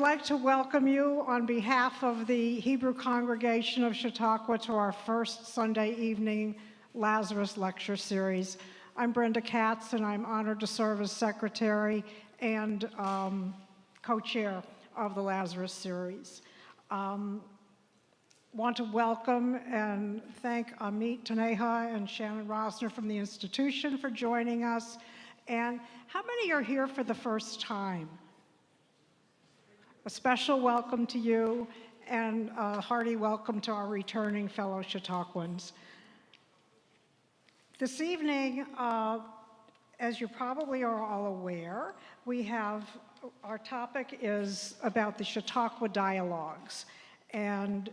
I'd like to welcome you on behalf of the Hebrew congregation of Chautauqua to our first Sunday evening Lazarus lecture series. I'm Brenda Katz, and I'm honored to serve as secretary and co-chair of the Lazarus series. Want to welcome and thank Amit Taneja and Shannon Rosner from the institution for joining us. And how many are here for the first time? A special welcome to you, and a hearty welcome to our returning fellow Chautauquans. This evening, as you probably are all aware, our topic is about the Chautauqua dialogues, and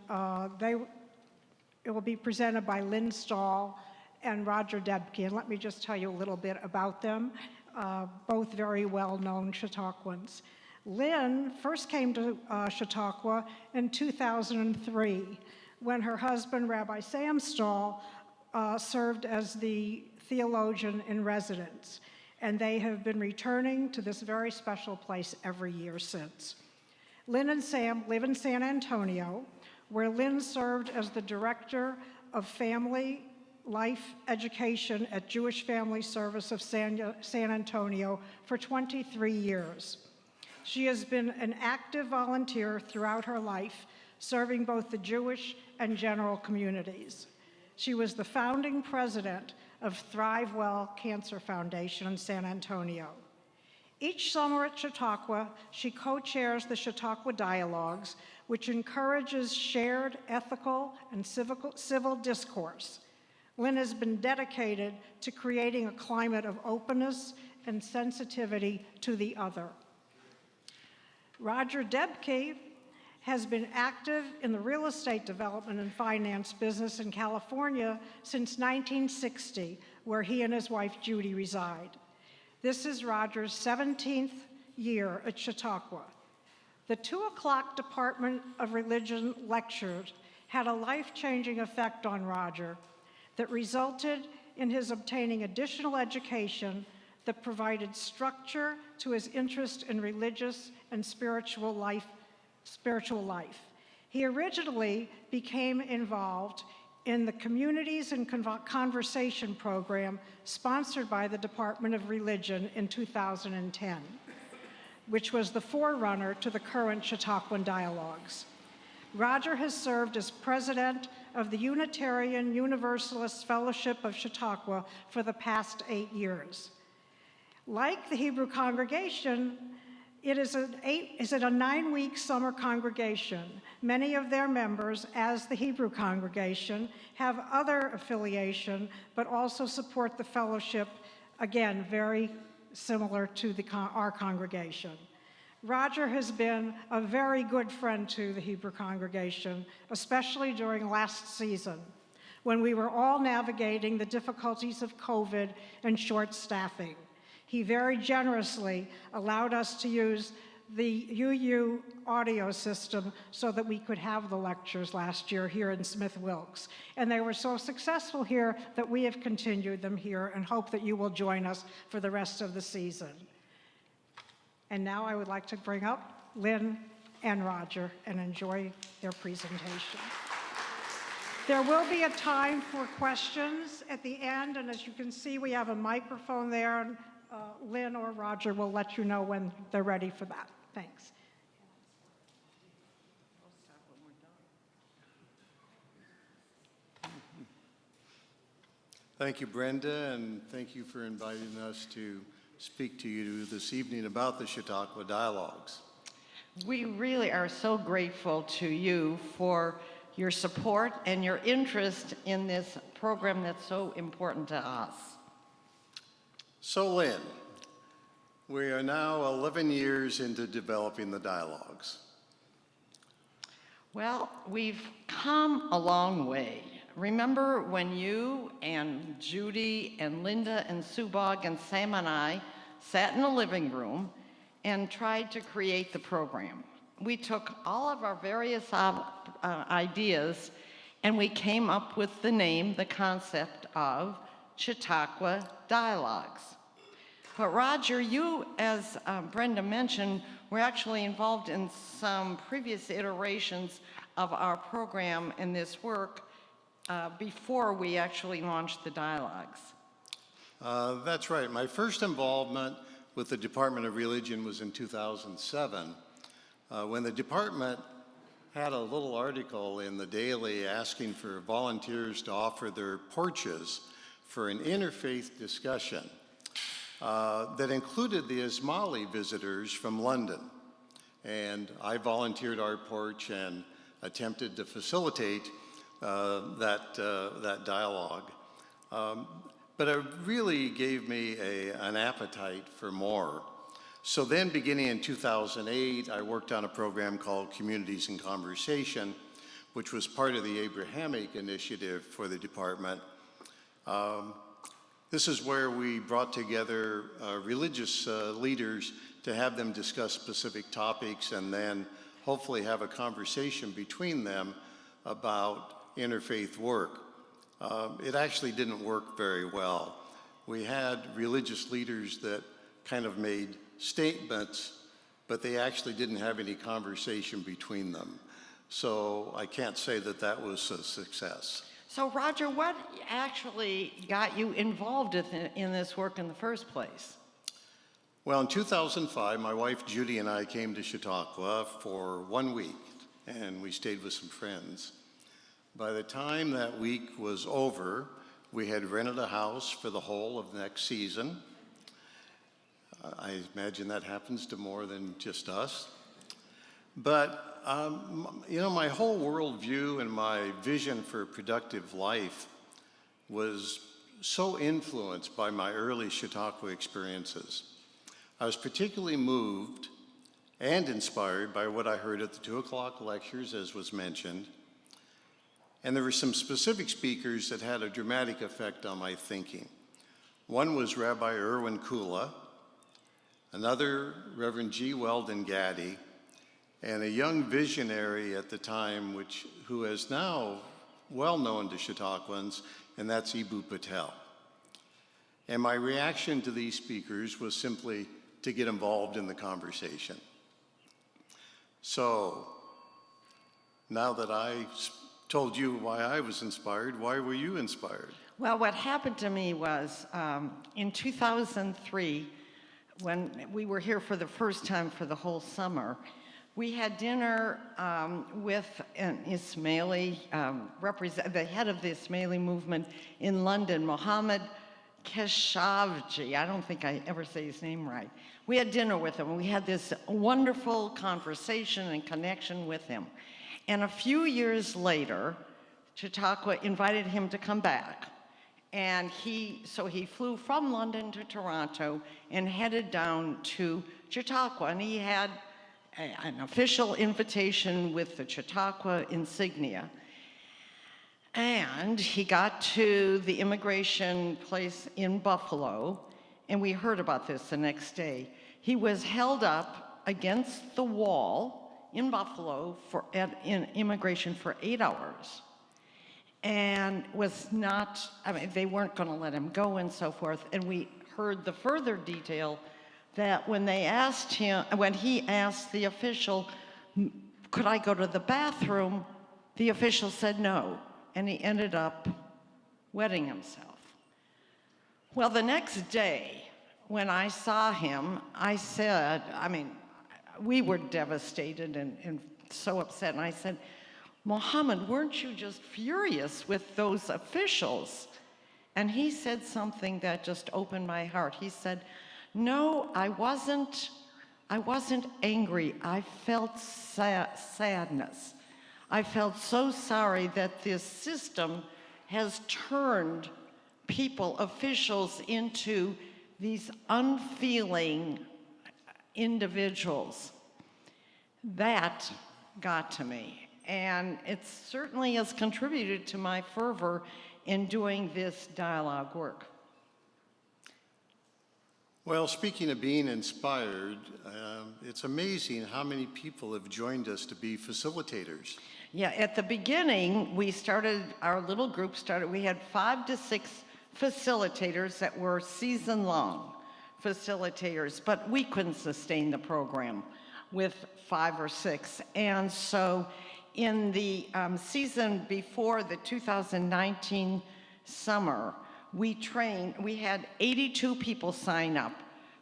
it will be presented by Lynn Stahl and Roger Debke. And let me just tell you a little bit about them, both very well-known Chautauquans. Lynn first came to Chautauqua in 2003 when her husband, Rabbi Sam Stahl, served as the theologian in residence, and they have been returning to this very special place every year since. Lynn and Sam live in San Antonio, where Lynn served as the director of family life education at Jewish Family Service of San Antonio for 23 years. She has been an active volunteer throughout her life, serving both the Jewish and general communities. She was the founding president of Thrive Well Cancer Foundation in San Antonio. Each summer at Chautauqua, she co-chairs the Chautauqua Dialogues, which encourages shared ethical and civil discourse. Lynn has been dedicated to creating a climate of openness and sensitivity to the other. Roger Debke has been active in the real estate development and finance business in California since 1960, where he and his wife Judy reside. This is Roger's 17th year at Chautauqua. The 2 o'clock Department of Religion lectures had a life-changing effect on Roger that resulted in his obtaining additional education that provided structure to his interest in religious and spiritual life. He originally became involved in the Communities and Conversation program sponsored by the Department of Religion in 2010, which was the forerunner to the current Chautauquan Dialogues. Roger has served as president of the Unitarian Universalist Fellowship of Chautauqua for the past 8 years. Like the Hebrew congregation, it is a 9-week summer congregation. Many of their members, as the Hebrew congregation, have other affiliation, but also support the fellowship, again, very similar to our congregation. Roger has been a very good friend to the Hebrew congregation, especially during last season, when we were all navigating the difficulties of COVID and short staffing. He very generously allowed us to use the UU audio system so that we could have the lectures last year here in Smith Wilkes. And they were so successful here that we have continued them here and hope that you will join us for the rest of the season. And now I would like to bring up Lynn and Roger and enjoy their presentation. There will be a time for questions at the end, and as you can see, we have a microphone there. And Lynn or Roger will let you know when they're ready for that. Thanks. Thank you, Brenda, and thank you for inviting us to speak to you this evening about the Chautauqua Dialogues. We really are so grateful to you for your support and your interest in this program that's so important to us. So, Lynn, we are now 11 years into developing the dialogues. Well, we've come a long way. Remember when you and Judy and Linda and Subag and Sam and I sat in the living room and tried to create the program? We took all of our various ideas and we came up with the name, the concept of Chautauqua Dialogues. But Roger, you, as Brenda mentioned, were actually involved in some previous iterations of our program and this work before we actually launched the dialogues. That's right. My first involvement with the Department of Religion was in 2007, when the department had a little article in the Daily asking for volunteers to offer their porches for an interfaith discussion that included the Ismaili visitors from London. And I volunteered our porch and attempted to facilitate that dialogue. But it really gave me an appetite for more. So then, beginning in 2008, I worked on a program called Communities in Conversation, which was part of the Abrahamic initiative for the department. This is where we brought together religious leaders to have them discuss specific topics and then hopefully have a conversation between them about interfaith work. It actually didn't work very well. We had religious leaders that kind of made statements, but they actually didn't have any conversation between them. So I can't say that that was a success. So Roger, what actually got you involved in this work in the first place? Well, in 2005, my wife Judy and I came to Chautauqua for 1 week, and we stayed with some friends. By the time that week was over, we had rented a house for the whole of the next season. I imagine that happens to more than just us. But, you know, my whole worldview and my vision for a productive life was so influenced by my early Chautauqua experiences. I was particularly moved and inspired by what I heard at the 2 o'clock lectures, as was mentioned. And there were some specific speakers that had a dramatic effect on my thinking. One was Rabbi Irwin Kula, another Reverend G. Weldon Gaddy, and a young visionary at the time who is now well known to Chautauquans, and that's Ibu Patel. And my reaction to these speakers was simply to get involved in the conversation. So now that I told you why I was inspired, why were you inspired? Well, what happened to me was in 2003, when we were here for the first time for the whole summer, we had dinner with an Ismaili, the head of the Ismaili movement in London, Mohammed Keshavji. I don't think I ever say his name right. We had dinner with him, and we had this wonderful conversation and connection with him. And a few years later, Chautauqua invited him to come back. And so he flew from London to Toronto and headed down to Chautauqua. And he had an official invitation with the Chautauqua insignia. And he got to the immigration place in Buffalo, and we heard about this the next day. He was held up against the wall in Buffalo in immigration for 8 hours. And was not, they weren't going to let him go and so forth. And we heard the further detail that when he asked the official, could I go to the bathroom, the official said no, and he ended up wetting himself. Well, the next day, when I saw him, I said, we were devastated and so upset, and I said, Mohammed, weren't you just furious with those officials? And he said something that just opened my heart. He said, no, I wasn't angry. I felt sadness. I felt so sorry that this system has turned people, officials, into these unfeeling individuals. That got to me. And it certainly has contributed to my fervor in doing this dialogue work. Well, speaking of being inspired, it's amazing how many people have joined us to be facilitators. Yeah, at the beginning, our little group started, we had 5 to 6 facilitators that were season-long facilitators, but we couldn't sustain the program. with 5 or 6. And so in the season before the 2019 summer, we had 82 people sign up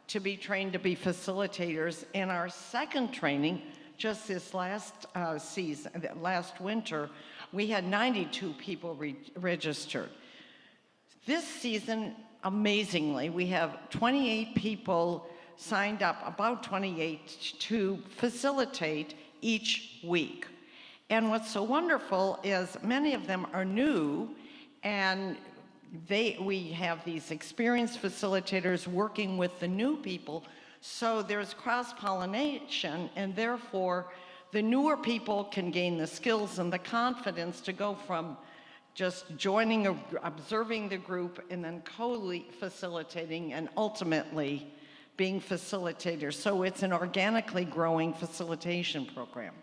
to be trained to be facilitators. In our second training, just this last last winter, we had 92 people registered. This season, amazingly, we have 28 people signed up, about 28, to facilitate each week. And what's so wonderful is many of them are new, and we have these experienced facilitators working with the new people, so there's cross-pollination, and therefore the newer people can gain the skills and the confidence to go from just joining, observing the group, and then co-facilitating, and ultimately being facilitators. So it's an organically growing facilitation program.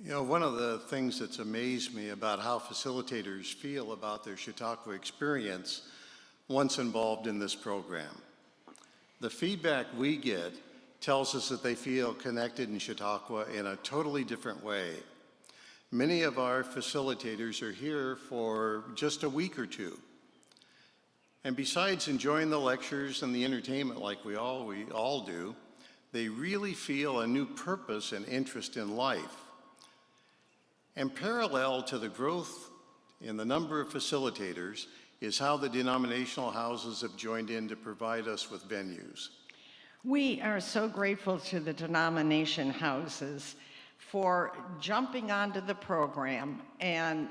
You know, one of the things that's amazed me about how facilitators feel about their Chautauqua experience once involved in this program. The feedback we get tells us that they feel connected in Chautauqua in a totally different way. Many of our facilitators are here for just a week or two. And besides enjoying the lectures and the entertainment like we all do, they really feel a new purpose and interest in life. And parallel to the growth in the number of facilitators is how the denominational houses have joined in to provide us with venues. We are so grateful to the denomination houses for jumping onto the program, and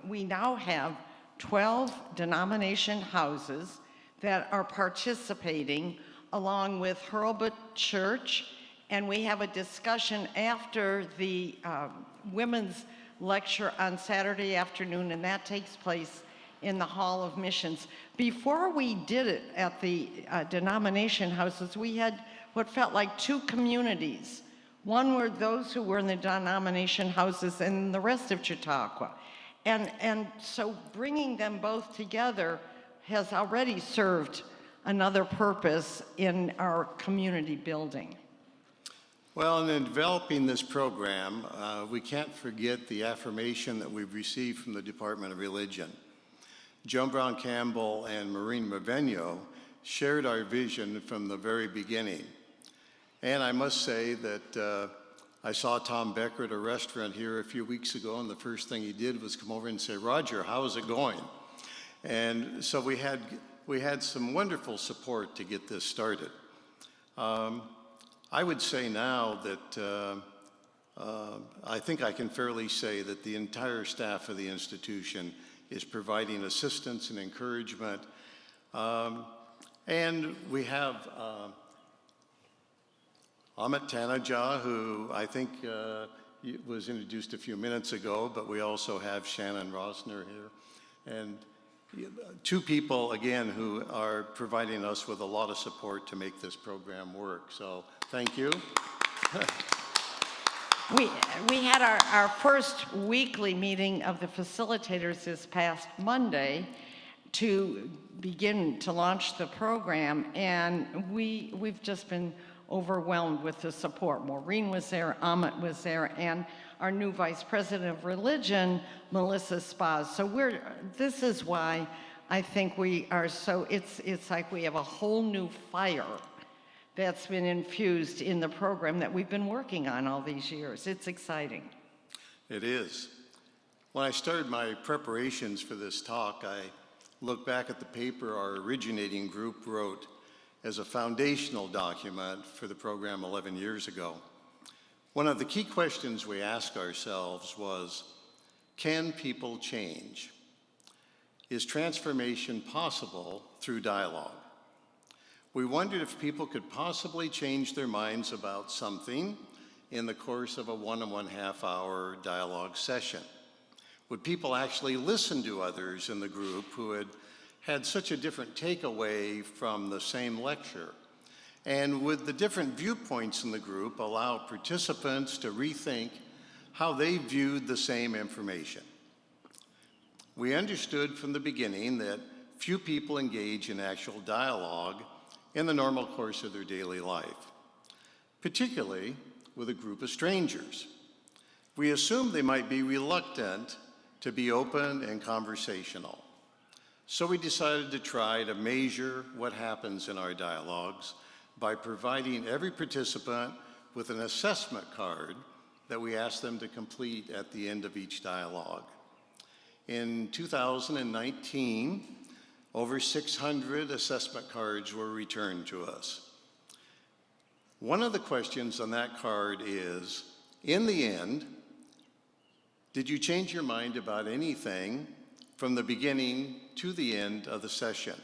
we now have 12 denomination houses that are participating along with Hurlbut Church, and we have a discussion after the women's lecture on Saturday afternoon, and that takes place in the Hall of Missions. Before we did it at the denomination houses, we had what felt like two communities. One were those who were in the denomination houses and the rest of Chautauqua. And so bringing them both together has already served another purpose in our community building. Well, in developing this program, we can't forget the affirmation that we've received from the Department of Religion. Joan Brown Campbell and Maureen Raveno shared our vision from the very beginning. And I must say that I saw Tom Becker at a restaurant here a few weeks ago, and the first thing he did was come over and say, "Roger, how is it going?" And so we had some wonderful support to get this started. I would say now that I think I can fairly say that the entire staff of the institution is providing assistance and encouragement. And we have Amit Taneja, who I think was introduced a few minutes ago, but we also have Shannon Rosner here. And two people, again, who are providing us with a lot of support to make this program work. So thank you. We had our first weekly meeting of the facilitators this past Monday to begin to launch the program, and we've just been overwhelmed with the support. Maureen was there, Amit was there, and our new Vice President of Religion, Melissa Spaz. So this is why I think we are so, it's like we have a whole new fire that's been infused in the program that we've been working on all these years. It's exciting. It is. When I started my preparations for this talk, I looked back at the paper our originating group wrote as a foundational document for the program 11 years ago. One of the key questions we asked ourselves was, can people change? Is transformation possible through dialogue? We wondered if people could possibly change their minds about something in the course of a 1.5 hour dialogue session. Would people actually listen to others in the group who had such a different takeaway from the same lecture? And would the different viewpoints in the group allow participants to rethink how they viewed the same information? We understood from the beginning that few people engage in actual dialogue in the normal course of their daily life. particularly with a group of strangers. We assumed they might be reluctant to be open and conversational. So we decided to try to measure what happens in our dialogues by providing every participant with an assessment card that we asked them to complete at the end of each dialogue. In 2019, over 600 assessment cards were returned to us. One of the questions on that card is, in the end, did you change your mind about anything from the beginning to the end of the session?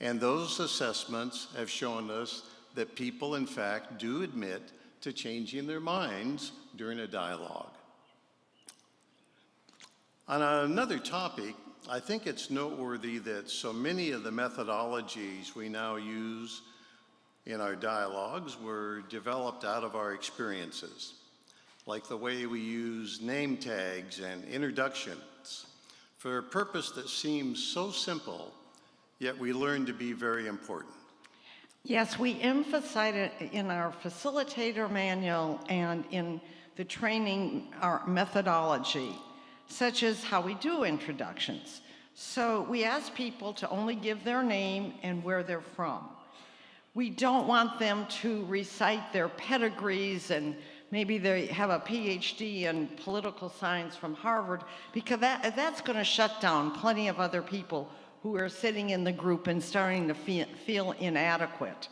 And those assessments have shown us that people, in fact, do admit to changing their minds during a dialogue. On another topic, I think it's noteworthy that so many of the methodologies we now use in our dialogues were developed out of our experiences, like the way we use name tags and introductions for a purpose that seems so simple, yet we learn to be very important. Yes, we emphasize it in our facilitator manual and in the training, our methodology, such as how we do introductions. So we ask people to only give their name and where they're from. We don't want them to recite their pedigrees and maybe they have a PhD in political science from Harvard, because that's going to shut down plenty of other people who are sitting in the group and starting to feel inadequate.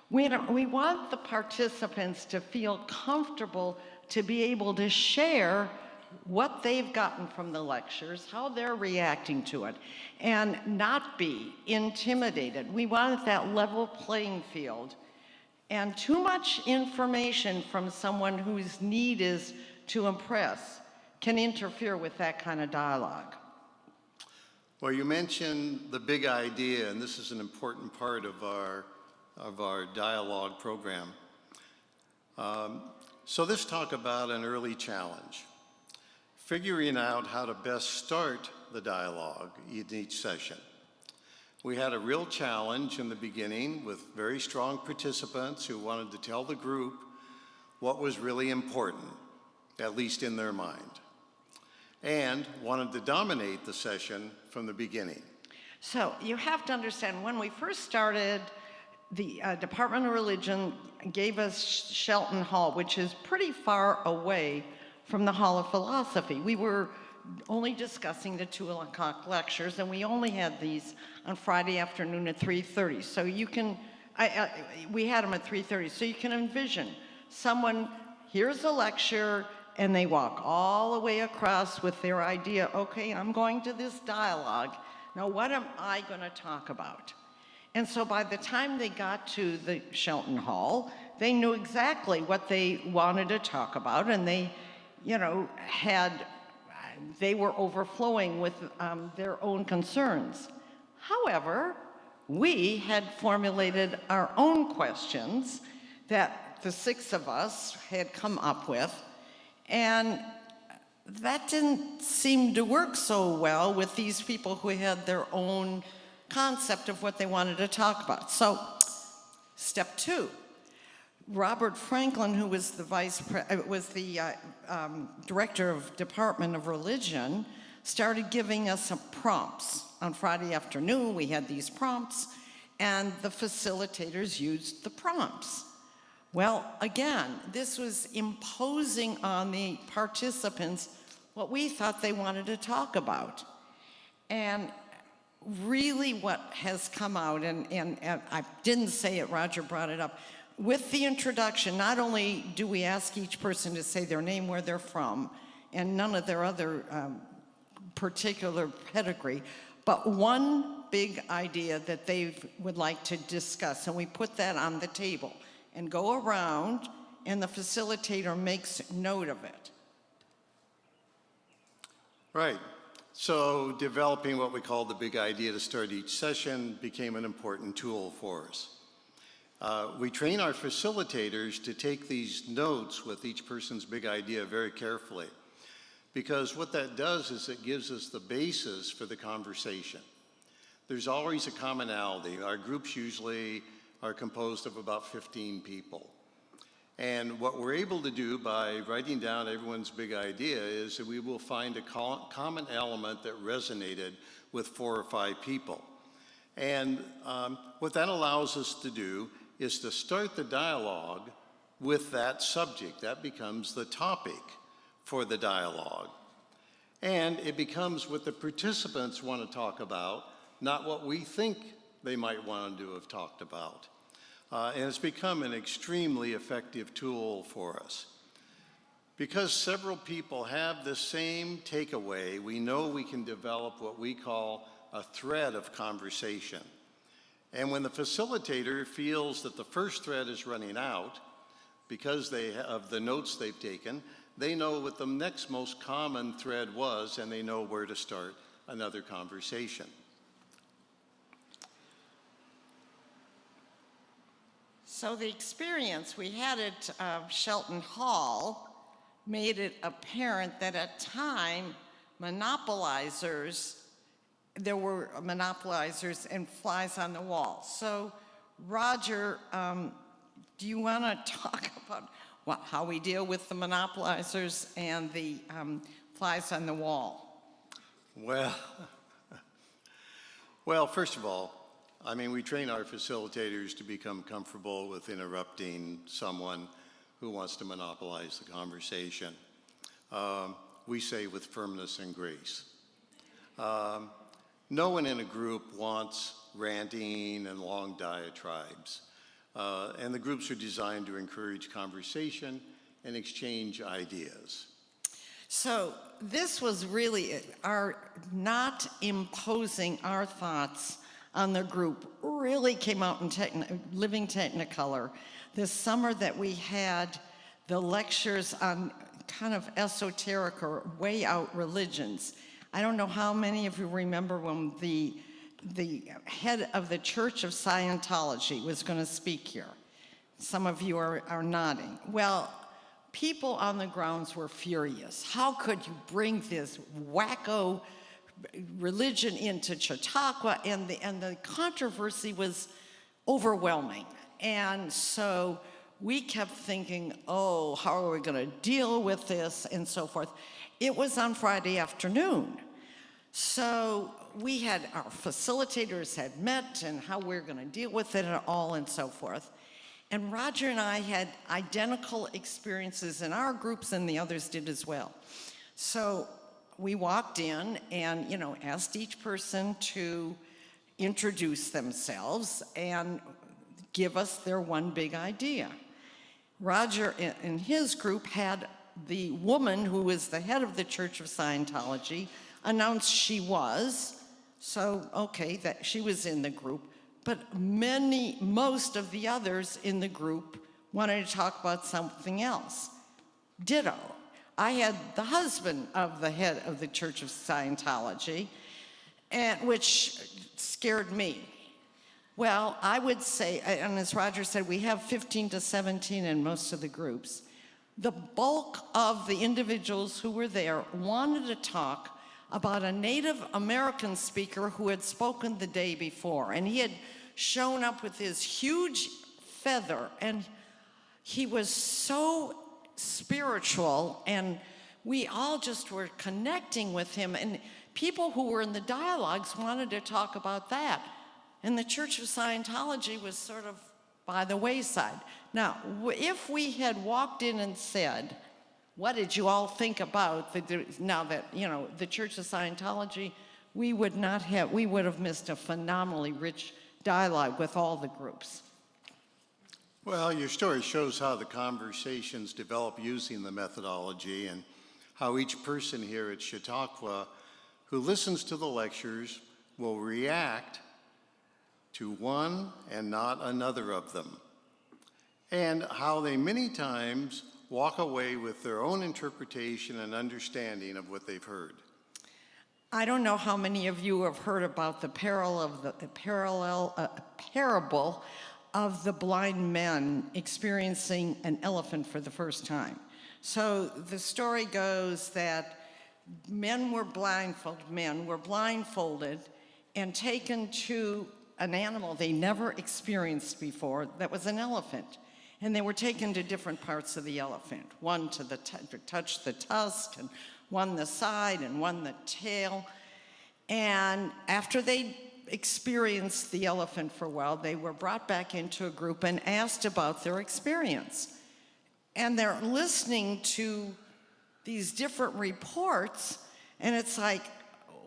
We want the participants to feel comfortable to be able to share what they've gotten from the lectures, how they're reacting to it, and not be intimidated. We want that level playing field. And too much information from someone whose need is to impress can interfere with that kind of dialogue. Well, you mentioned the big idea, and this is an important part of our dialogue program. So let's talk about an early challenge, figuring out how to best start the dialogue in each session. We had a real challenge in the beginning with very strong participants who wanted to tell the group what was really important, at least in their mind, and wanted to dominate the session from the beginning. So you have to understand, when we first started, the Department of Religion gave us Shelton Hall, which is pretty far away from the Hall of Philosophy. We were only discussing the 2 o'clock lectures, and we only had these on Friday afternoon at 3:30. So you can, we had them at 3:30, so you can envision someone hears a lecture and they walk all the way across with their idea, okay, I'm going to this dialogue, now what am I going to talk about? And so by the time they got to the Shelton Hall, they knew exactly what they wanted to talk about, and they, they were overflowing with their own concerns. However, we had formulated our own questions that the 6 of us had come up with, and that didn't seem to work so well with these people who had their own concept of what they wanted to talk about. So, step 2. Robert Franklin, who was the director of Department of Religion, started giving us some prompts. On Friday afternoon, we had these prompts, and the facilitators used the prompts. Well, again, this was imposing on the participants what we thought they wanted to talk about. And really what has come out, and I didn't say it, Roger brought it up, with the introduction, not only do we ask each person to say their name, where they're from, and none of their other particular pedigree, but one big idea that they would like to discuss, and we put that on the table and go around, and the facilitator makes note of it. Right. So developing what we call the big idea to start each session became an important tool for us. We train our facilitators to take these notes with each person's big idea very carefully, because what that does is it gives us the basis for the conversation. There's always a commonality. Our groups usually are composed of about 15 people. And what we're able to do by writing down everyone's big idea is that we will find a common element that resonated with 4 or 5 people. And what that allows us to do is to start the dialogue with that subject. That becomes the topic for the dialogue. And it becomes what the participants want to talk about, not what we think they might want to have talked about. And it's become an extremely effective tool for us. Because several people have the same takeaway, we know we can develop what we call a thread of conversation. And when the facilitator feels that the first thread is running out, because of the notes they've taken, they know what the next most common thread was, and they know where to start another conversation. So the experience we had at Shelton Hall made it apparent that at time, there were monopolizers and flies on the wall. So Roger, do you want to talk about how we deal with the monopolizers and the flies on the wall? Well, first of all, I mean, we train our facilitators to become comfortable with interrupting someone who wants to monopolize the conversation. We say with firmness and grace. No one in a group wants ranting and long diatribes. And the groups are designed to encourage conversation and exchange ideas. So this was really our not imposing our thoughts on the group really came out in Living Technicolor this summer that we had the lectures on kind of esoteric or way out religions. I don't know how many of you remember when the head of the Church of Scientology was going to speak here. Some of you are nodding. Well, people on the grounds were furious. How could you bring this wacko religion into Chautauqua? And the controversy was overwhelming. And so we kept thinking, oh, how are we going to deal with this and so forth. It was on Friday afternoon. So our facilitators had met and how we're going to deal with it and all and so forth. And Roger and I had identical experiences in our groups, and the others did as well. So we walked in and, asked each person to introduce themselves and give us their one big idea. Roger in his group had the woman who was the head of the Church of Scientology announce she was. So, okay, that she was in the group. But most of the others in the group wanted to talk about something else. Ditto. I had the husband of the head of the Church of Scientology, which scared me. Well, I would say, and as Roger said, we have 15 to 17 in most of the groups. The bulk of the individuals who were there wanted to talk about a Native American speaker who had spoken the day before. And he had shown up with his huge feather, and he was so spiritual, and we all just were connecting with him. And people who were in the dialogues wanted to talk about that. And the Church of Scientology was sort of by the wayside. Now, if we had walked in and said, what did you all think about the Church of Scientology, we would have missed a phenomenally rich dialogue with all the groups. Well, your story shows how the conversations develop using the methodology, and how each person here at Chautauqua who listens to the lectures will react to one and not another of them, and how they many times walk away with their own interpretation and understanding of what they've heard. I don't know how many of you have heard about the parable of the blind men experiencing an elephant for the first time. So the story goes that men were blindfolded and taken to an animal they never experienced before that was an elephant. And they were taken to different parts of the elephant, one to touch the tusk, and one the side, and one the tail. And after they experienced the elephant for a while, they were brought back into a group and asked about their experience. And they're listening to these different reports, and it's like,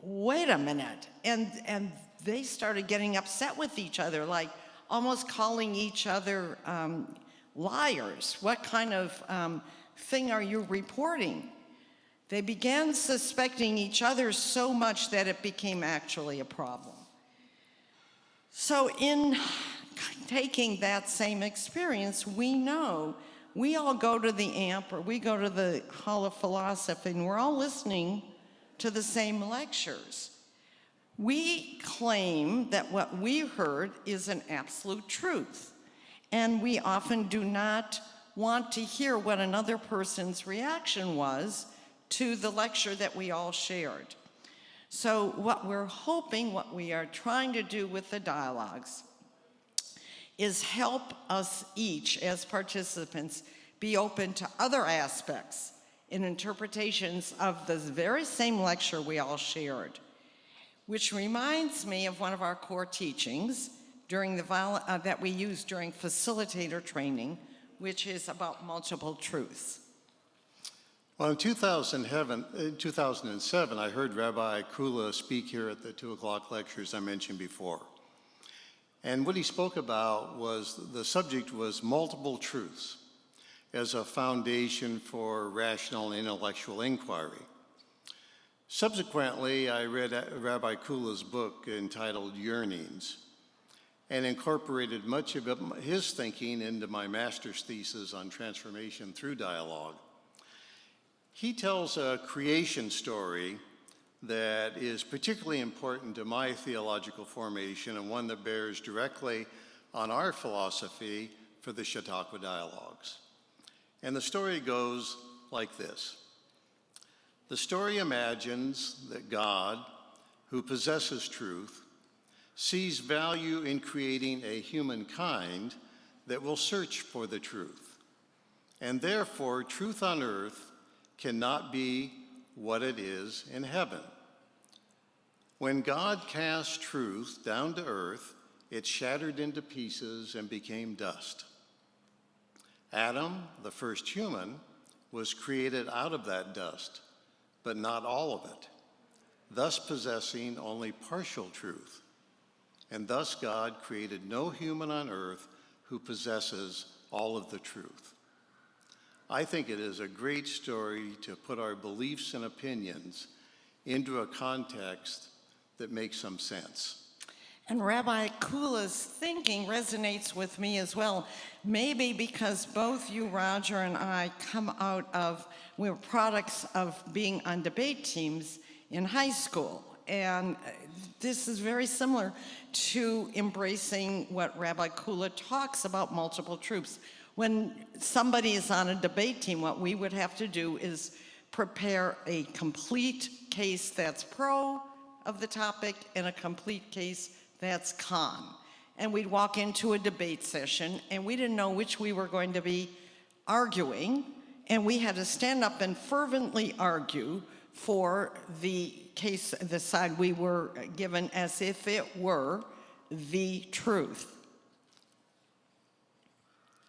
wait a minute. And they started getting upset with each other, like almost calling each other liars. What kind of thing are you reporting? They began suspecting each other so much that it became actually a problem. So in taking that same experience, we know we all go to the AMP or we go to the Hall of Philosophy, and we're all listening to the same lectures. We claim that what we heard is an absolute truth, and we often do not want to hear what another person's reaction was to the lecture that we all shared. So what we're hoping, what we are trying to do with the dialogues is help us each as participants be open to other aspects and interpretations of the very same lecture we all shared, which reminds me of one of our core teachings during that we use during facilitator training, which is about multiple truths. Well, in 2007, I heard Rabbi Kula speak here at the 2 o'clock lectures I mentioned before. And what he spoke about was, the subject was multiple truths as a foundation for rational and intellectual inquiry. Subsequently, I read Rabbi Kula's book entitled Yearnings and incorporated much of his thinking into my master's thesis on transformation through dialogue. He tells a creation story that is particularly important to my theological formation and one that bears directly on our philosophy for the Chautauqua dialogues. And the story goes like this. The story imagines that God, who possesses truth, sees value in creating a humankind that will search for the truth. And therefore, truth on earth cannot be what it is in heaven. When God cast truth down to earth, it shattered into pieces and became dust. Adam, the first human, was created out of that dust, but not all of it, thus possessing only partial truth. And thus God created no human on earth who possesses all of the truth. I think it is a great story to put our beliefs and opinions into a context that makes some sense. And Rabbi Kula's thinking resonates with me as well, maybe because both you, Roger, and I we were products of being on debate teams in high school. And this is very similar to embracing what Rabbi Kula talks about multiple truths. When somebody is on a debate team, what we would have to do is prepare a complete case that's pro of the topic and a complete case that's con. And we'd walk into a debate session, and we didn't know which we were going to be arguing, and we had to stand up and fervently argue for the case, the side we were given, as if it were the truth.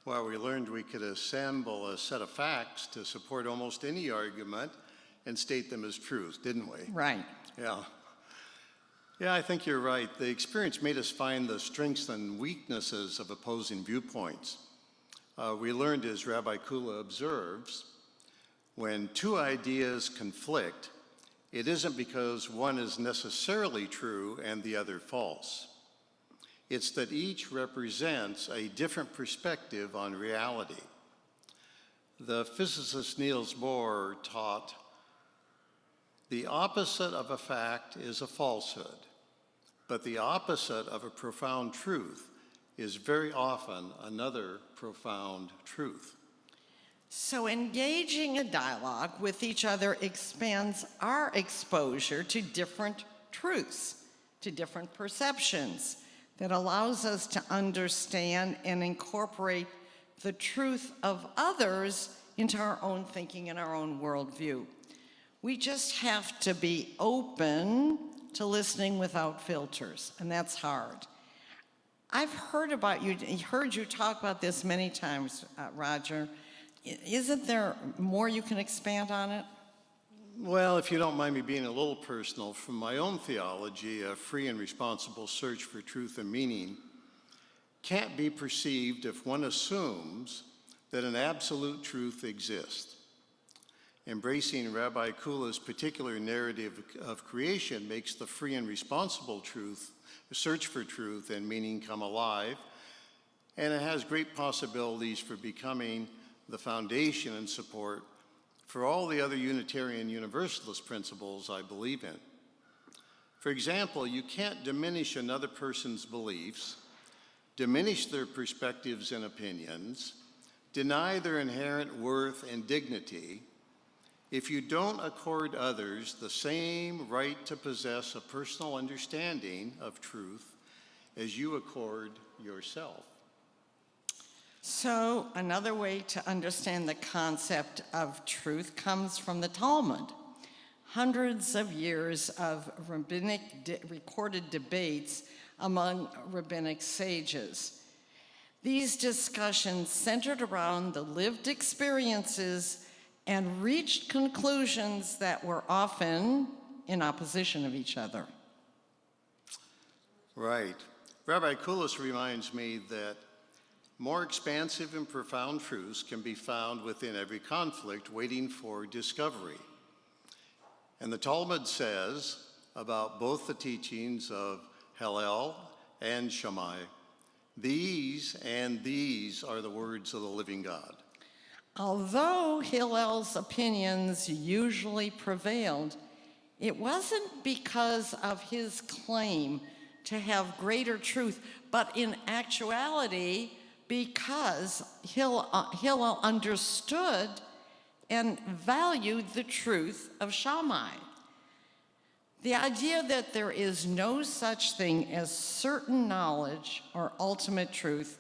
Well, we learned we could assemble a set of facts to support almost any argument and state them as truth, didn't we? Right. Yeah. Yeah, I think you're right. The experience made us find the strengths and weaknesses of opposing viewpoints. We learned, as Rabbi Kula observes, when two ideas conflict, it isn't because one is necessarily true and the other false. It's that each represents a different perspective on reality. The physicist Niels Bohr taught, the opposite of a fact is a falsehood, but the opposite of a profound truth is very often another profound truth. So engaging a dialogue with each other expands our exposure to different truths, to different perceptions, that allows us to understand and incorporate the truth of others into our own thinking and our own worldview. We just have to be open to listening without filters, and that's hard. I've heard you talk about this many times, Roger. Isn't there more you can expand on it? Well, if you don't mind me being a little personal, from my own theology, a free and responsible search for truth and meaning can't be perceived if one assumes that an absolute truth exists. Embracing Rabbi Kula's particular narrative of creation makes the free and responsible search for truth and meaning come alive, and it has great possibilities for becoming the foundation and support for all the other Unitarian Universalist principles I believe in. For example, you can't diminish another person's beliefs, diminish their perspectives and opinions, deny their inherent worth and dignity if you don't accord others the same right to possess a personal understanding of truth as you accord yourself. So another way to understand the concept of truth comes from the Talmud. Hundreds of years of rabbinic recorded debates among rabbinic sages. These discussions centered around the lived experiences and reached conclusions that were often in opposition of each other. Right. Rabbi Kulis reminds me that more expansive and profound truths can be found within every conflict waiting for discovery. And the Talmud says about both the teachings of Hillel and Shammai, these are the words of the living God. Although Hillel's opinions usually prevailed, it wasn't because of his claim to have greater truth, but in actuality, because Hillel understood and valued the truth of Shammai. The idea that there is no such thing as certain knowledge or ultimate truth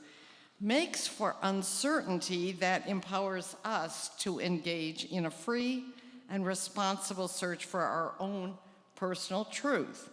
makes for uncertainty that empowers us to engage in a free and responsible search for our own personal truth.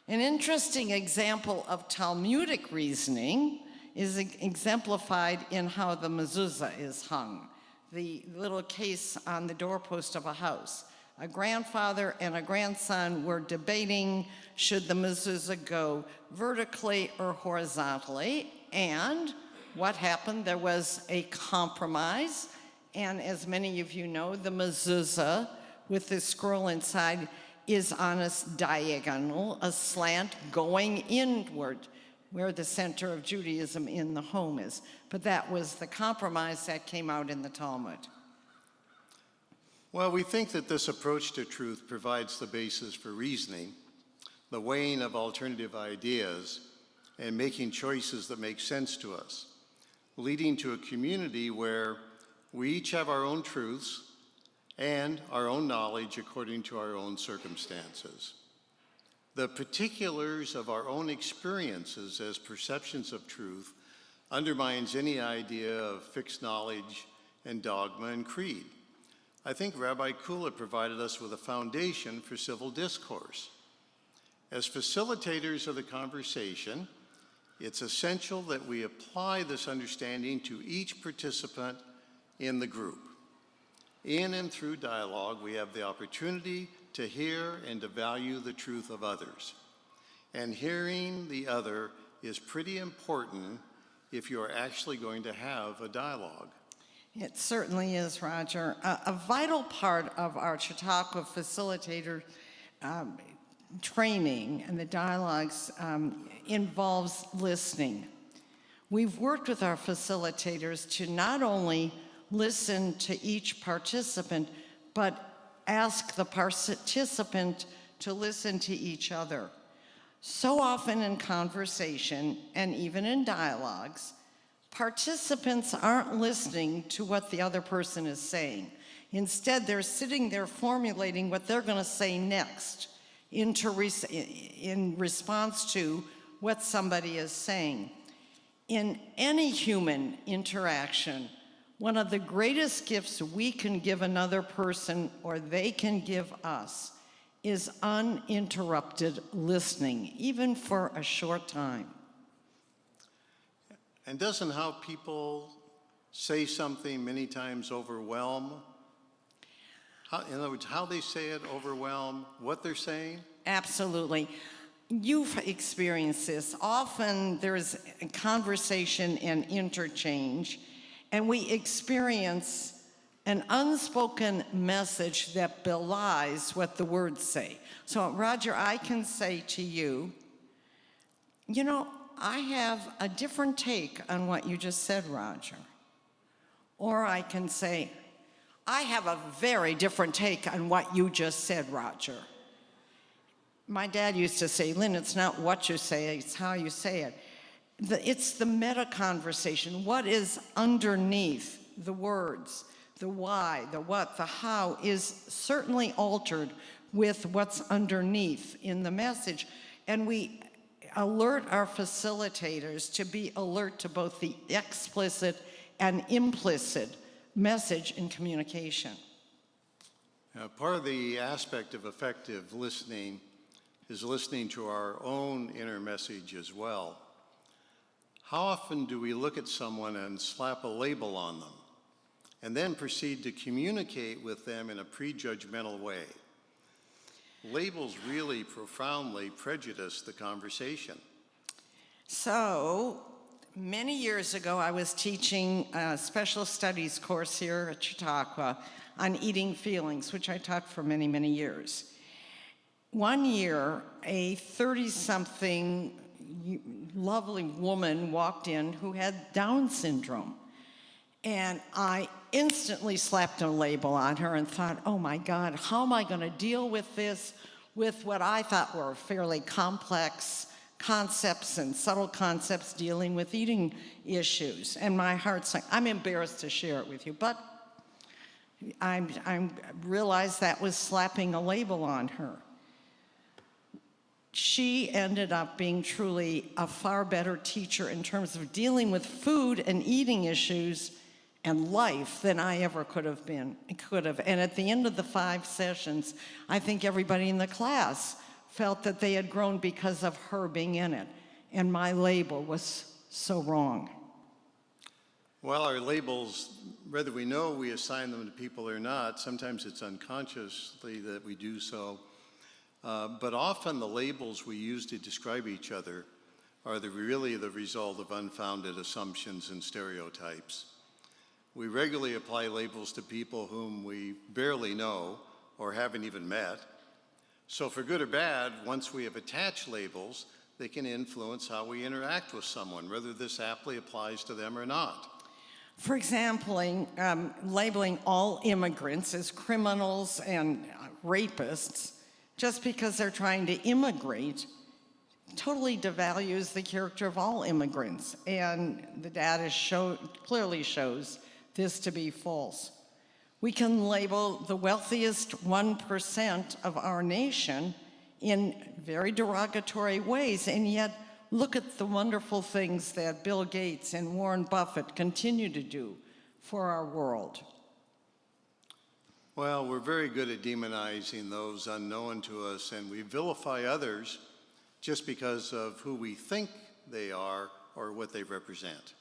An interesting example of Talmudic reasoning is exemplified in how the mezuzah is hung, the little case on the doorpost of a house. A grandfather and a grandson were debating should the mezuzah go vertically or horizontally, and what happened? There was a compromise, and as many of you know, the mezuzah with the scroll inside is on a diagonal, a slant going inward, where the center of Judaism in the home is. But that was the compromise that came out in the Talmud. Well, we think that this approach to truth provides the basis for reasoning, the weighing of alternative ideas, and making choices that make sense to us, leading to a community where we each have our own truths and our own knowledge according to our own circumstances. The particulars of our own experiences as perceptions of truth undermines any idea of fixed knowledge and dogma and creed. I think Rabbi Kula provided us with a foundation for civil discourse. As facilitators of the conversation, it's essential that we apply this understanding to each participant in the group. In and through dialogue, we have the opportunity to hear and to value the truth of others. And hearing the other is pretty important if you're actually going to have a dialogue. It certainly is, Roger. A vital part of our Chautauqua facilitator training and the dialogues involves listening. We've worked with our facilitators to not only listen to each participant, but ask the participant to listen to each other. So often in conversation and even in dialogues, participants aren't listening to what the other person is saying. Instead, they're sitting there formulating what they're going to say next in response to what somebody is saying. In any human interaction, one of the greatest gifts we can give another person or they can give us is uninterrupted listening, even for a short time. And doesn't how people say something many times overwhelm? In other words, how they say it overwhelm what they're saying? Absolutely. You've experienced this. Often there's a conversation and interchange, and we experience an unspoken message that belies what the words say. So, Roger, I can say to you, you know, I have a different take on what you just said, Roger. Or I can say, I have a very different take on what you just said, Roger. My dad used to say, Lynn, it's not what you say, it's how you say it. It's the meta conversation. What is underneath the words? The why, the what, the how is certainly altered with what's underneath in the message. And we alert our facilitators to be alert to both the explicit and implicit message in communication. Part of the aspect of effective listening is listening to our own inner message as well. How often do we look at someone and slap a label on them and then proceed to communicate with them in a prejudgmental way? Labels really profoundly prejudice the conversation. So, many years ago, I was teaching a special studies course here at Chautauqua on eating feelings, which I taught for many, many years. One year, a 30-something lovely woman walked in who had Down syndrome. And I instantly slapped a label on her and thought, oh my God, how am I going to deal with this, with what I thought were fairly complex concepts and subtle concepts dealing with eating issues. And my heart's like, I'm embarrassed to share it with you, but I realized that was slapping a label on her. She ended up being truly a far better teacher in terms of dealing with food and eating issues and life than I ever could have. And at the end of the 5 sessions, I think everybody in the class felt that they had grown because of her being in it. And my label was so wrong. Well, our labels, whether we know we assign them to people or not, sometimes it's unconsciously that we do so. But often the labels we use to describe each other are really the result of unfounded assumptions and stereotypes. We regularly apply labels to people whom we barely know or haven't even met. So for good or bad, once we have attached labels, they can influence how we interact with someone, whether this aptly applies to them or not. For example, labeling all immigrants as criminals and rapists just because they're trying to immigrate totally devalues the character of all immigrants. And the data clearly shows this to be false. We can label the wealthiest 1% of our nation in very derogatory ways, and yet look at the wonderful things that Bill Gates and Warren Buffett continue to do for our world. Well, we're very good at demonizing those unknown to us, and we vilify others just because of who we think they are or what they represent.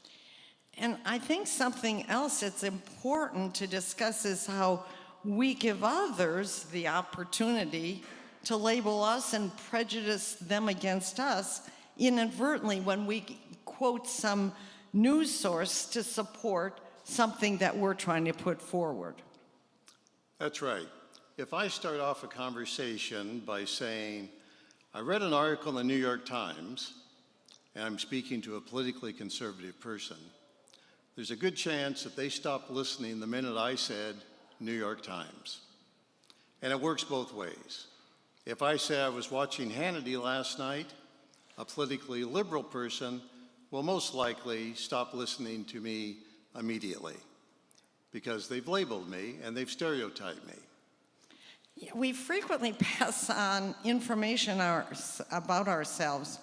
And I think something else that's important to discuss is how we give others the opportunity to label us and prejudice them against us inadvertently when we quote some news source to support something that we're trying to put forward. That's right. If I start off a conversation by saying, I read an article in the New York Times, and I'm speaking to a politically conservative person, there's a good chance that they stopped listening the minute I said New York Times. And it works both ways. If I say I was watching Hannity last night, a politically liberal person will most likely stop listening to me immediately because they've labeled me and they've stereotyped me. We frequently pass on information about ourselves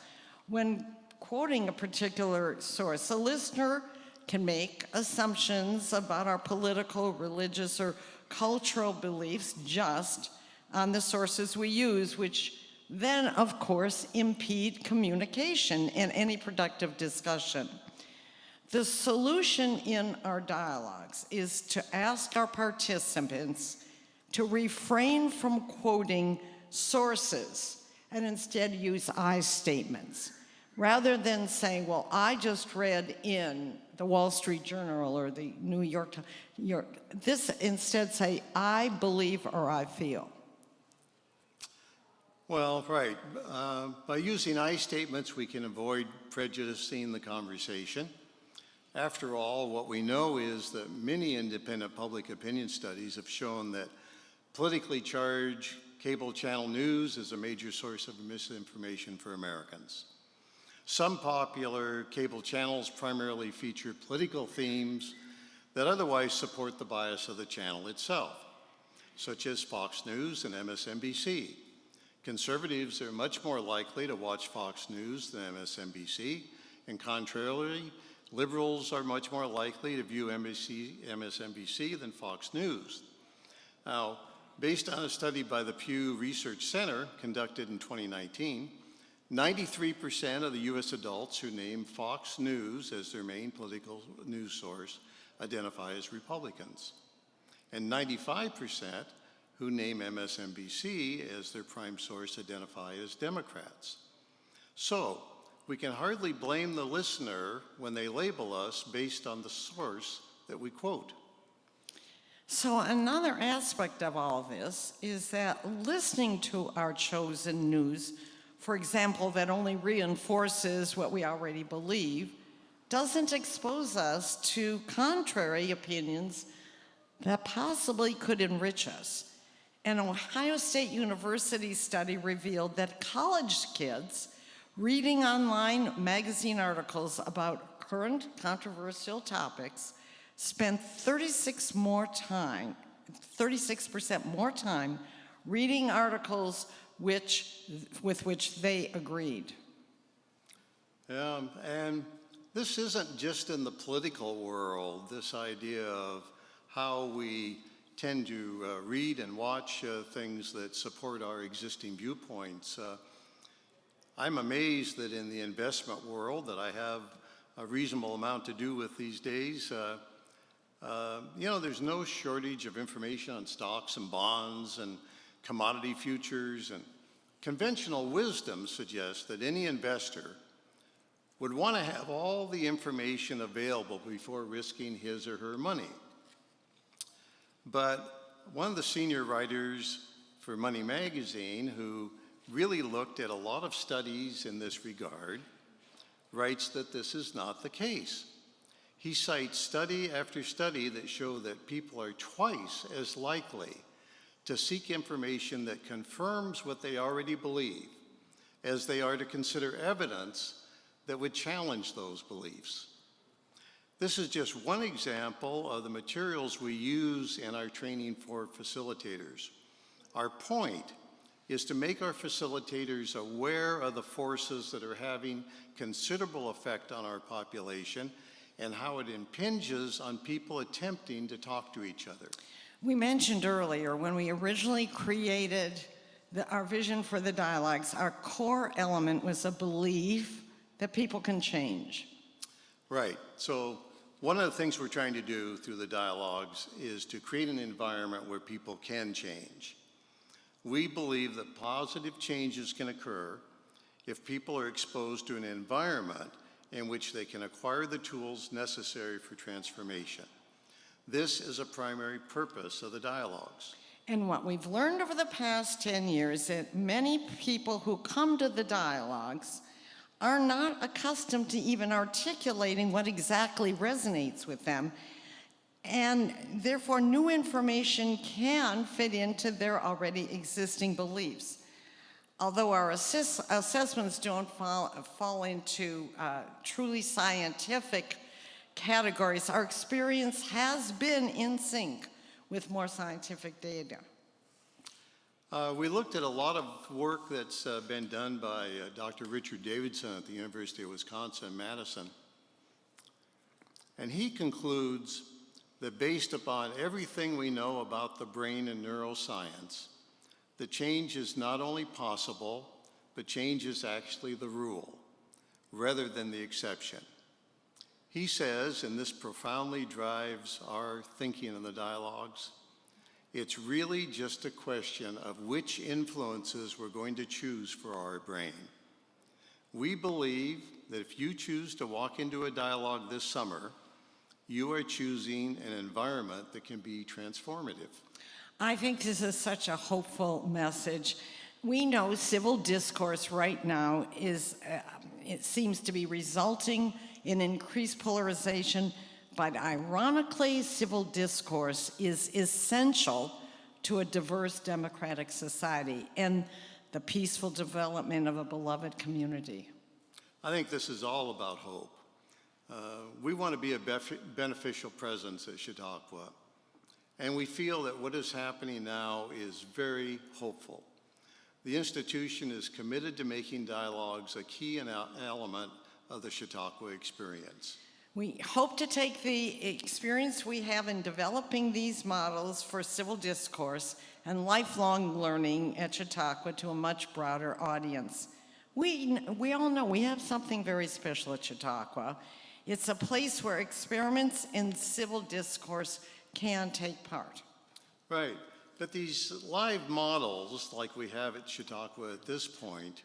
when quoting a particular source. A listener can make assumptions about our political, religious, or cultural beliefs just on the sources we use, which then, of course, impede communication and any productive discussion. The solution in our dialogues is to ask our participants to refrain from quoting sources and instead use I statements, rather than saying, well, I just read in the Wall Street Journal or the New York Times. This instead say, I believe or I feel. Well, right. By using I statements, we can avoid prejudicing the conversation. After all, what we know is that many independent public opinion studies have shown that politically charged cable channel news is a major source of misinformation for Americans. Some popular cable channels primarily feature political themes that otherwise support the bias of the channel itself, such as Fox News and MSNBC. Conservatives are much more likely to watch Fox News than MSNBC, and contrarily, liberals are much more likely to view MSNBC than Fox News. Now, based on a study by the Pew Research Center conducted in 2019, 93% of the US adults who name Fox News as their main political news source identify as Republicans, and 95% who name MSNBC as their prime source identify as Democrats. So, we can hardly blame the listener when they label us based on the source that we quote. So another aspect of all this is that listening to our chosen news, for example, that only reinforces what we already believe, doesn't expose us to contrary opinions that possibly could enrich us. An Ohio State University study revealed that college kids reading online magazine articles about current controversial topics spent 36% more time reading articles with which they agreed. And this isn't just in the political world, this idea of how we tend to read and watch things that support our existing viewpoints. I'm amazed that in the investment world that I have a reasonable amount to do with these days, there's no shortage of information on stocks and bonds and commodity futures, and conventional wisdom suggests that any investor would want to have all the information available before risking his or her money. But one of the senior writers for Money Magazine, who really looked at a lot of studies in this regard, writes that this is not the case. He cites study after study that show that people are twice as likely to seek information that confirms what they already believe as they are to consider evidence that would challenge those beliefs. This is just one example of the materials we use in our training for facilitators. Our point is to make our facilitators aware of the forces that are having considerable effect on our population and how it impinges on people attempting to talk to each other. We mentioned earlier when we originally created our vision for the dialogues, our core element was a belief that people can change. Right. So one of the things we're trying to do through the dialogues is to create an environment where people can change. We believe that positive changes can occur if people are exposed to an environment in which they can acquire the tools necessary for transformation. This is a primary purpose of the dialogues. And what we've learned over the past 10 years is that many people who come to the dialogues are not accustomed to even articulating what exactly resonates with them, and therefore new information can fit into their already existing beliefs. Although our assessments don't fall into truly scientific categories, our experience has been in sync with more scientific data. We looked at a lot of work that's been done by Dr. Richard Davidson at the University of Wisconsin-Madison. And he concludes that based upon everything we know about the brain and neuroscience, the change is not only possible, but change is actually the rule, rather than the exception. He says, and this profoundly drives our thinking in the dialogues, it's really just a question of which influences we're going to choose for our brain. We believe that if you choose to walk into a dialogue this summer, you are choosing an environment that can be transformative. I think this is such a hopeful message. We know civil discourse right now is, it seems to be resulting in increased polarization, but ironically, civil discourse is essential to a diverse democratic society and the peaceful development of a beloved community. I think this is all about hope. We want to be a beneficial presence at Chautauqua, and we feel that what is happening now is very hopeful. The institution is committed to making dialogues a key element of the Chautauqua experience. We hope to take the experience we have in developing these models for civil discourse and lifelong learning at Chautauqua to a much broader audience. We all know we have something very special at Chautauqua. It's a place where experiments in civil discourse can take part. Right, but these live models, like we have at Chautauqua at this point,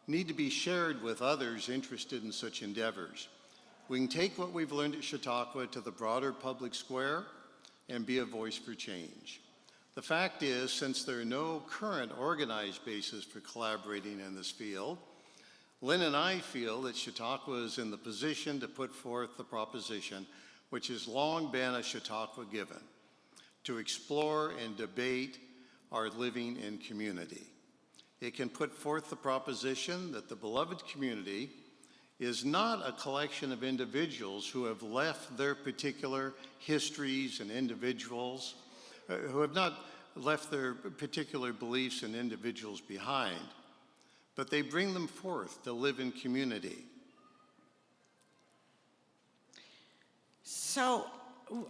need to be shared with others interested in such endeavors. We can take what we've learned at Chautauqua to the broader public square and be a voice for change. The fact is, since there are no current organized bases for collaborating in this field, Lynn and I feel that Chautauqua is in the position to put forth the proposition, which has long been a Chautauqua given, to explore and debate our living in community. It can put forth the proposition that the beloved community is not a collection of individuals who have left their particular histories and individuals, who have not left their particular beliefs and individuals behind, but they bring them forth to live in community. So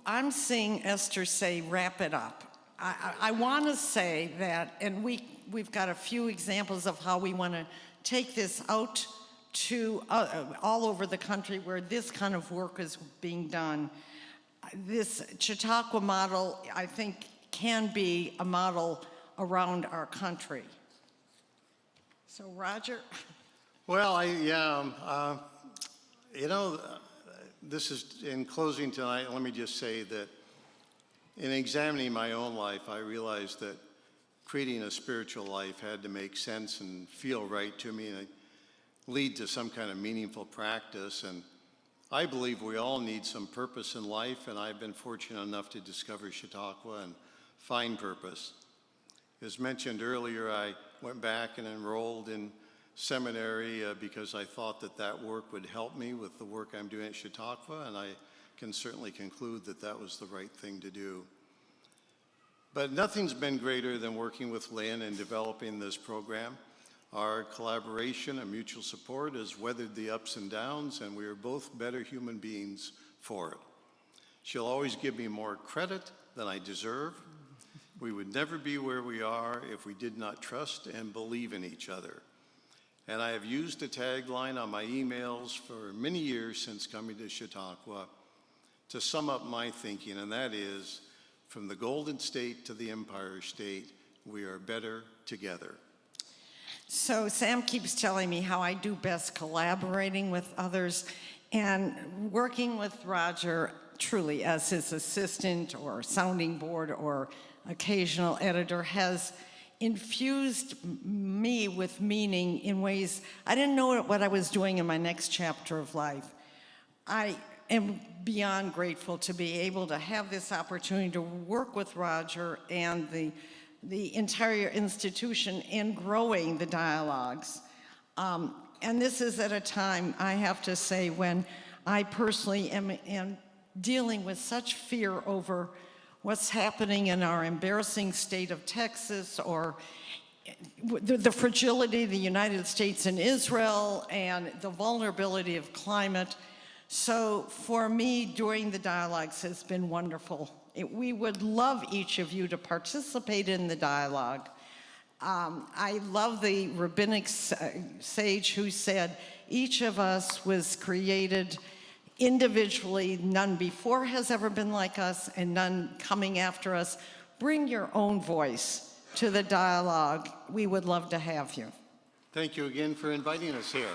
I'm seeing Esther say, wrap it up. I want to say that, and we've got a few examples of how we want to take this out to all over the country where this kind of work is being done. This Chautauqua model, I think, can be a model around our country. So, Roger? Well, this is, in closing tonight, let me just say that in examining my own life, I realized that creating a spiritual life had to make sense and feel right to me and lead to some kind of meaningful practice. And I believe we all need some purpose in life, and I've been fortunate enough to discover Chautauqua and find purpose. As mentioned earlier, I went back and enrolled in seminary because I thought that that work would help me with the work I'm doing at Chautauqua, and I can certainly conclude that that was the right thing to do. But nothing's been greater than working with Lynn and developing this program. Our collaboration and mutual support has weathered the ups and downs, and we are both better human beings for it. She'll always give me more credit than I deserve. We would never be where we are if we did not trust and believe in each other. And I have used a tagline on my emails for many years since coming to Chautauqua to sum up my thinking, and that is, from the Golden State to the Empire State, we are better together. So Sam keeps telling me how I do best collaborating with others, and working with Roger truly as his assistant or sounding board or occasional editor has infused me with meaning in ways I didn't know what I was doing in my next chapter of life. I am beyond grateful to be able to have this opportunity to work with Roger and the entire institution in growing the dialogues. And this is at a time, I have to say, when I personally am dealing with such fear over what's happening in our embarrassing state of Texas, or the fragility of the United States and Israel, and the vulnerability of climate. So for me, doing the dialogues has been wonderful. We would love each of you to participate in the dialogue. I love the rabbinic sage who said, each of us was created individually. None before has ever been like us, and none coming after us. Bring your own voice to the dialogue. We would love to have you. Thank you again for inviting us here.